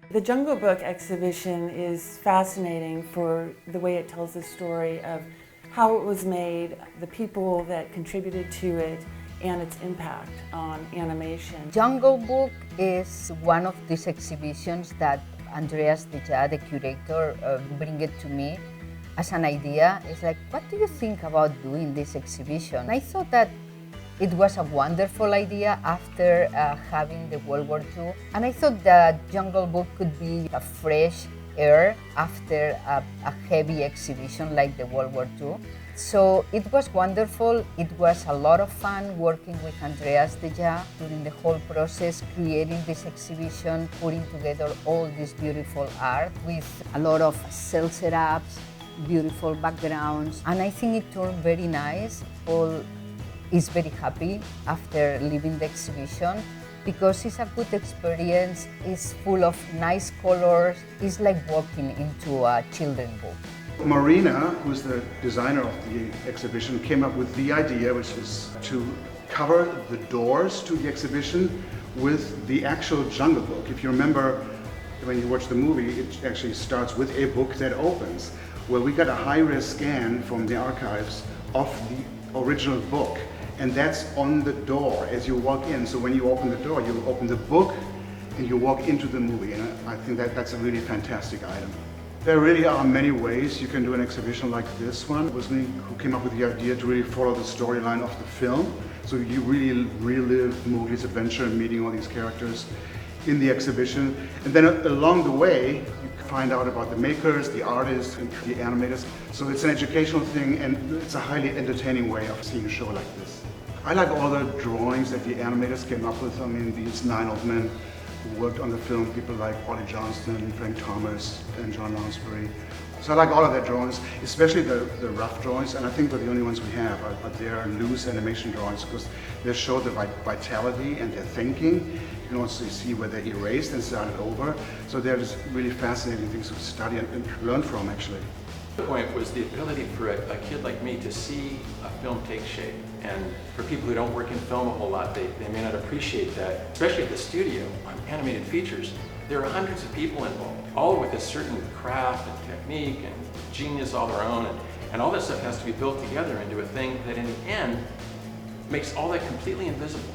The Jungle Book exhibition is fascinating for the way it tells the story of how it was made, the people that contributed to it, and its impact on animation. Jungle Book is one of these exhibitions that Andreas Deja, the curator, bring it to me as an idea. It's like, what do you think about doing this exhibition? I thought that it was a wonderful idea after having the World War II. And I thought that Jungle Book could be a fresh air after a heavy exhibition like the World War II. So it was wonderful. It was a lot of fun working with Andreas Deja during the whole process, creating this exhibition, putting together all this beautiful art with a lot of cell setups, beautiful backgrounds. And I think it turned very nice. Paul is very happy after leaving the exhibition because it's a good experience. It's full of nice colors. It's like walking into a children's book. Marina, who's the designer of the exhibition, came up with the idea, which was to cover the doors to the exhibition with the actual Jungle Book. If you remember, when you watch the movie, it actually starts with a book that opens. Well, we got a high-res scan from the archives of the original book, and that's on the door as you walk in. So when you open the door, you open the book and you walk into the movie, and I think that's a really fantastic item. There really are many ways you can do an exhibition like this one. It was me who came up with the idea to really follow the storyline of the film. So you really relive Mowgli's adventure and meeting all these characters in the exhibition. And then along the way, you find out about the makers, the artists, and the animators. So it's an educational thing, and it's a highly entertaining way of seeing a show like this. I like all the drawings that the animators came up with. I mean, these 9 old men who worked on the film, people like Ollie Johnston, Frank Thomas, and John Lounsbury. So I like all of their drawings, especially the rough drawings, and I think they're the only ones we have are their loose animation drawings because they show the vitality and their thinking. You can also see where they erased and started over. So there's really fascinating things to study and learn from, actually. The point was the ability for a kid like me to see a film take shape. And for people who don't work in film a whole lot, they may not appreciate that, especially at the studio on animated features. There are hundreds of people involved, all with a certain craft and technique and genius all their own. And all this stuff has to be built together into a thing that in the end makes all that completely invisible.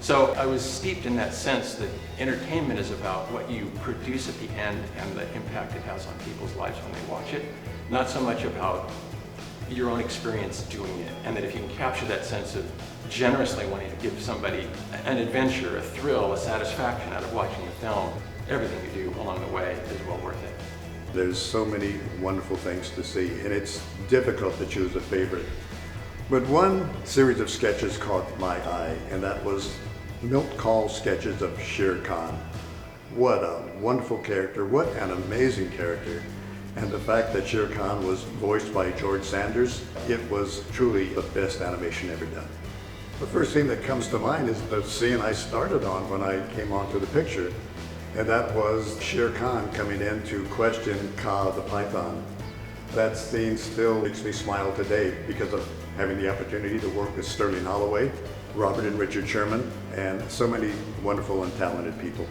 So I was steeped in that sense that entertainment is about what you produce at the end and the impact it has on people's lives when they watch it, not so much about your own experience doing it. And that if you can capture that sense of generously wanting to give somebody an adventure, a thrill, a satisfaction out of watching a film, everything you do along the way is well worth it. There's so many wonderful things to see, and it's difficult to choose a favorite. But one series of sketches caught my eye, and that was Milt Kahl's sketches of Shere Khan. What a wonderful character, what an amazing character. And the fact that Shere Khan was voiced by George Sanders, it was truly the best animation ever done. The first thing that comes to mind is the scene I started on when I came onto the picture, and that was Shere Khan coming in to question Kaa the python. That scene still makes me smile today because of having the opportunity to work with Sterling Holloway, Robert and Richard Sherman, and so many wonderful and talented people.